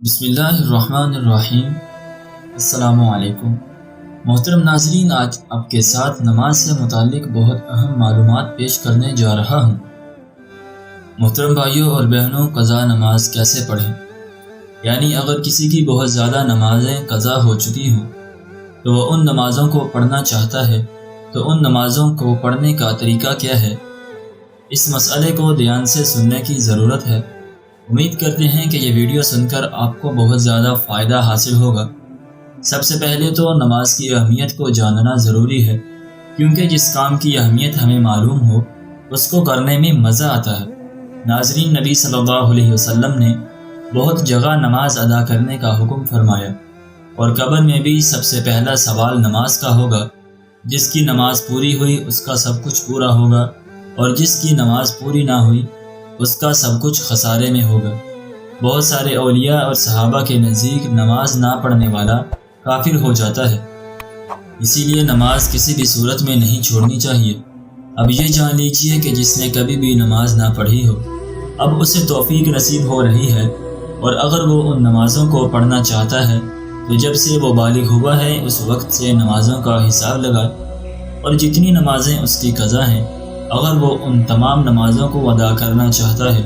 بسم اللہ الرحمن الرحیم۔ السلام علیکم محترم ناظرین، آج آپ کے ساتھ نماز سے متعلق بہت اہم معلومات پیش کرنے جا رہا ہوں۔ محترم بھائیوں اور بہنوں، قضا نماز کیسے پڑھیں؟ یعنی اگر کسی کی بہت زیادہ نمازیں قضا ہو چکی ہوں تو وہ ان نمازوں کو پڑھنا چاہتا ہے تو ان نمازوں کو پڑھنے کا طریقہ کیا ہے؟ اس مسئلے کو دھیان سے سننے کی ضرورت ہے۔ امید کرتے ہیں کہ یہ ویڈیو سن کر آپ کو بہت زیادہ فائدہ حاصل ہوگا۔ سب سے پہلے تو نماز کی اہمیت کو جاننا ضروری ہے، کیونکہ جس کام کی اہمیت ہمیں معلوم ہو اس کو کرنے میں مزہ آتا ہے۔ ناظرین، نبی صلی اللہ علیہ وسلم نے بہت جگہ نماز ادا کرنے کا حکم فرمایا، اور قبر میں بھی سب سے پہلا سوال نماز کا ہوگا۔ جس کی نماز پوری ہوئی اس کا سب کچھ پورا ہوگا، اور جس کی نماز پوری نہ ہوئی اس کا سب کچھ خسارے میں ہوگا۔ بہت سارے اولیاء اور صحابہ کے نزدیک نماز نہ پڑھنے والا کافر ہو جاتا ہے، اسی لیے نماز کسی بھی صورت میں نہیں چھوڑنی چاہیے۔ اب یہ جان لیجئے کہ جس نے کبھی بھی نماز نہ پڑھی ہو، اب اسے توفیق نصیب ہو رہی ہے، اور اگر وہ ان نمازوں کو پڑھنا چاہتا ہے تو جب سے وہ بالغ ہوا ہے اس وقت سے نمازوں کا حساب لگائے، اور جتنی نمازیں اس کی قضا ہیں اگر وہ ان تمام نمازوں کو ادا کرنا چاہتا ہے،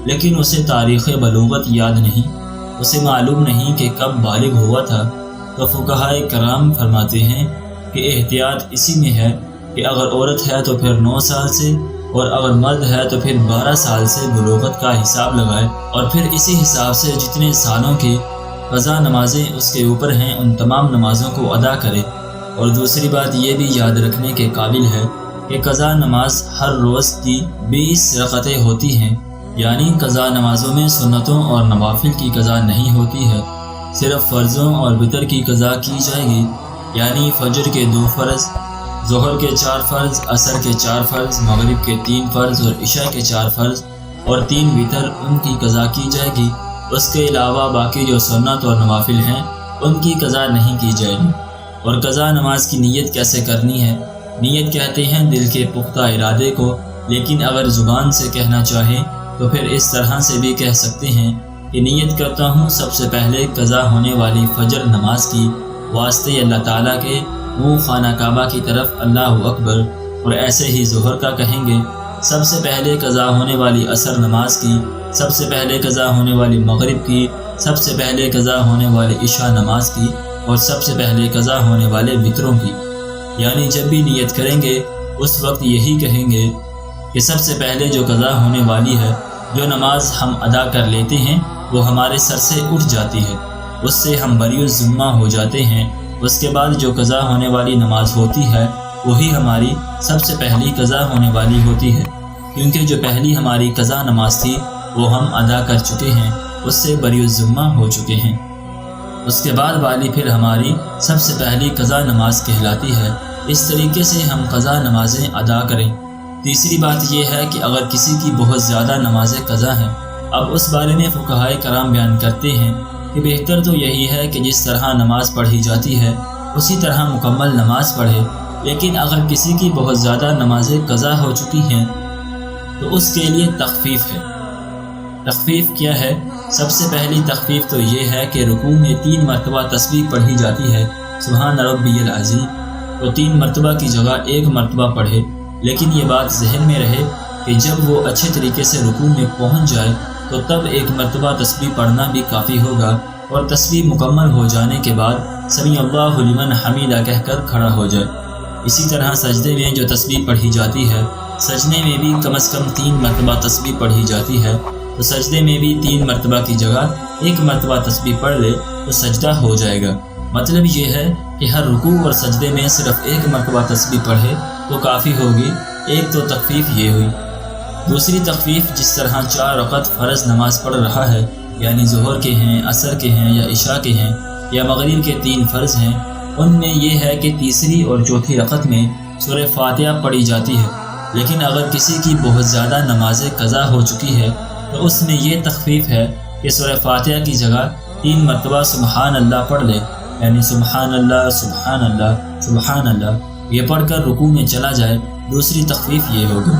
لیکن اسے تاریخ بلوغت یاد نہیں، اسے معلوم نہیں کہ کب بالغ ہوا تھا، تو فقہائے کرام فرماتے ہیں کہ احتیاط اسی میں ہے کہ اگر عورت ہے تو پھر 9 سال سے، اور اگر مرد ہے تو پھر 12 سال سے بلوغت کا حساب لگائے، اور پھر اسی حساب سے جتنے سالوں کی قضا نمازیں اس کے اوپر ہیں ان تمام نمازوں کو ادا کرے۔ اور دوسری بات یہ بھی یاد رکھنے کے قابل ہے کہ قضا نماز ہر روز کی 20 رکعتیں ہوتی ہیں، یعنی قضا نمازوں میں سنتوں اور نوافل کی قضا نہیں ہوتی ہے، صرف فرضوں اور وتر کی قضا کی جائے گی، یعنی فجر کے 2 فرض، ظہر کے 4 فرض، عصر کے 4 فرض، مغرب کے 3 فرض اور عشاء کے 4 فرض اور 3 وتر، ان کی قضا کی جائے گی۔ اس کے علاوہ باقی جو سنت اور نوافل ہیں ان کی قضا نہیں کی جائے گی۔ اور قضا نماز کی نیت کیسے کرنی ہے؟ نیت کہتے ہیں دل کے پختہ ارادے کو، لیکن اگر زبان سے کہنا چاہیں تو پھر اس طرح سے بھی کہہ سکتے ہیں کہ نیت کرتا ہوں سب سے پہلے قضا ہونے والی فجر نماز کی واسطے اللہ تعالیٰ کے منہ خانہ کعبہ کی طرف اللہ اکبر، اور ایسے ہی ظہر کا کہیں گے سب سے پہلے قضا ہونے والی عصر نماز کی، سب سے پہلے قضا ہونے والی مغرب کی، سب سے پہلے قضا ہونے والی عشاء نماز کی، اور سب سے پہلے قضا ہونے والے وتروں کی۔ یعنی جب بھی نیت کریں گے اس وقت یہی کہیں گے کہ سب سے پہلے جو قضا ہونے والی ہے، جو نماز ہم ادا کر لیتے ہیں وہ ہمارے سر سے اٹھ جاتی ہے، اس سے ہم بری الذمہ ہو جاتے ہیں۔ اس کے بعد جو قضا ہونے والی نماز ہوتی ہے وہی ہماری سب سے پہلی قضا ہونے والی ہوتی ہے، کیونکہ جو پہلی ہماری قضا نماز تھی وہ ہم ادا کر چکے ہیں، اس سے بری الذمہ ہو چکے ہیں۔ اس کے بعد والی پھر ہماری سب سے پہلی قضا نماز کہلاتی ہے۔ اس طریقے سے ہم قضا نمازیں ادا کریں۔ تیسری بات یہ ہے کہ اگر کسی کی بہت زیادہ نمازیں قضا ہیں، اب اس بارے میں فقہائے کرام بیان کرتے ہیں کہ بہتر تو یہی ہے کہ جس طرح نماز پڑھی جاتی ہے اسی طرح مکمل نماز پڑھے، لیکن اگر کسی کی بہت زیادہ نمازیں قضا ہو چکی ہیں تو اس کے لیے تخفیف ہے۔ تخفیف کیا ہے؟ سب سے پہلی تخفیف تو یہ ہے کہ رکوع میں 3 مرتبہ تسبیح پڑھی جاتی ہے، سبحان ربی العظیم، تو 3 مرتبہ کی جگہ 1 مرتبہ پڑھے، لیکن یہ بات ذہن میں رہے کہ جب وہ اچھے طریقے سے رکوع میں پہنچ جائے تو تب 1 مرتبہ تسبیح پڑھنا بھی کافی ہوگا، اور تسبیح مکمل ہو جانے کے بعد سمیع اللہ لمن حمیدہ کہہ کر کھڑا ہو جائے۔ اسی طرح سجدے میں جو تسبیح پڑھی جاتی ہے، سجدے میں بھی کم از کم 3 مرتبہ تسبیح پڑھی جاتی ہے، تو سجدے میں بھی 3 مرتبہ کی جگہ 1 مرتبہ تسبیح پڑھ لے تو سجدہ ہو جائے گا۔ مطلب یہ ہے کہ ہر رکوع اور سجدے میں صرف 1 مرتبہ تسبیح پڑھے تو کافی ہوگی۔ ایک تو تخفیف یہ ہوئی۔ دوسری تخفیف، جس طرح 4 رکعت فرض نماز پڑھ رہا ہے، یعنی ظہر کے ہیں، عصر کے ہیں یا عشاء کے ہیں یا مغرب کے 3 فرض ہیں، ان میں یہ ہے کہ تیسری اور چوتھی رکعت میں سورہ فاتحہ پڑھی جاتی ہے، لیکن اگر کسی کی بہت زیادہ نمازیں قضا ہو چکی ہے تو اس میں یہ تخفیف ہے کہ سورہ فاتحہ کی جگہ 3 مرتبہ سبحان اللہ پڑھ لے، یعنی سبحان اللہ سبحان اللہ سبحان اللہ، یہ پڑھ کر رکوع میں چلا جائے۔ دوسری تخفیف یہ ہوگی۔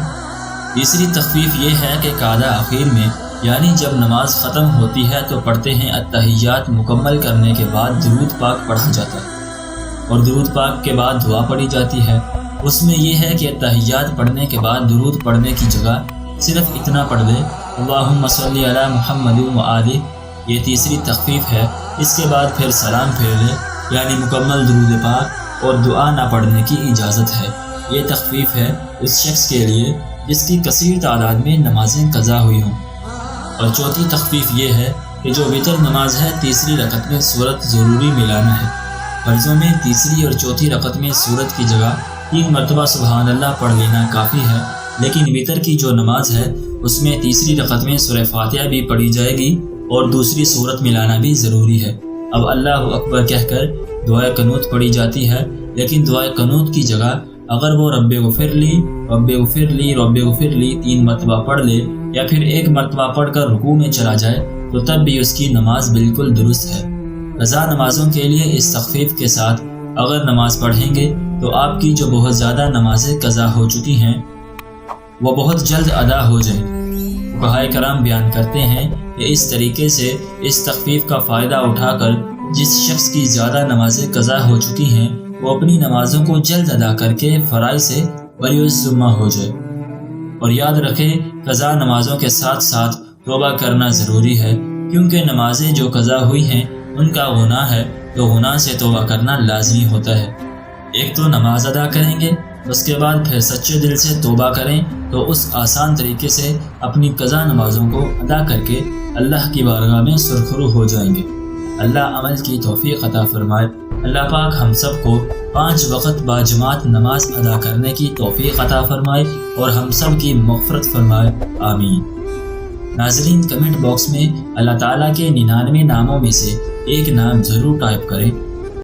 تیسری تخفیف یہ ہے کہ قعدہ اخیر میں یعنی جب نماز ختم ہوتی ہے تو پڑھتے ہیں التحیات مکمل کرنے کے بعد درود پاک پڑھا جاتا ہے، اور درود پاک کے بعد دعا پڑھی جاتی ہے۔ اس میں یہ ہے کہ التحیات پڑھنے کے بعد درود پڑھنے کی جگہ صرف اتنا پڑھ دے، اللہم صلی علی محمد و آلہ، یہ تیسری تخفیف ہے۔ اس کے بعد پھر سلام پھیر لے، یعنی مکمل درود پاک اور دعا نہ پڑھنے کی اجازت ہے۔ یہ تخفیف ہے اس شخص کے لیے جس کی کثیر تعداد میں نمازیں قضا ہوئی ہوں۔ اور چوتھی تخفیف یہ ہے کہ جو وتر نماز ہے تیسری رکعت میں سورت ضروری ملانا ہے۔ فرضوں میں تیسری اور چوتھی رکعت میں سورت کی جگہ 3 مرتبہ سبحان اللہ پڑھ لینا کافی ہے، لیکن وتر کی جو نماز ہے اس میں تیسری رکعت میں سورہ فاتحہ بھی پڑھی جائے گی اور دوسری سورت ملانا بھی ضروری ہے۔ اب اللہ اکبر کہہ کر دعائے قنوت پڑھی جاتی ہے، لیکن دعائے قنوت کی جگہ اگر وہ رب اغفر لی رب اغفر لی رب اغفر لی 3 مرتبہ پڑھ لے یا پھر 1 مرتبہ پڑھ کر رکوع میں چلا جائے تو تب بھی اس کی نماز بالکل درست ہے۔ قضا نمازوں کے لیے اس تخفیف کے ساتھ اگر نماز پڑھیں گے تو آپ کی جو بہت زیادہ نمازیں قضا ہو چکی ہیں وہ بہت جلد ادا ہو جائیں۔ فقہائے کرام بیان کرتے ہیں کہ اس طریقے سے اس تخفیف کا فائدہ اٹھا کر جس شخص کی زیادہ نمازیں قضا ہو چکی ہیں وہ اپنی نمازوں کو جلد ادا کر کے فرائض سے بری الذمہ ہو جائے۔ اور یاد رکھے قضا نمازوں کے ساتھ ساتھ توبہ کرنا ضروری ہے، کیونکہ نمازیں جو قضا ہوئی ہیں ان کا گناہ ہے تو گناہ سے توبہ کرنا لازمی ہوتا ہے۔ ایک تو نماز ادا کریں گے، اس کے بعد پھر سچے دل سے توبہ کریں تو اس آسان طریقے سے اپنی قضا نمازوں کو ادا کر کے اللہ کی بارگاہ میں سرخرو ہو جائیں گے۔ اللہ عمل کی توفیق عطا فرمائے۔ اللہ پاک ہم سب کو 5 وقت باجماعت نماز ادا کرنے کی توفیق عطا فرمائے اور ہم سب کی مغفرت فرمائے، آمین۔ ناظرین، کمنٹ باکس میں اللہ تعالیٰ کے 99 ناموں میں سے ایک نام ضرور ٹائپ کریں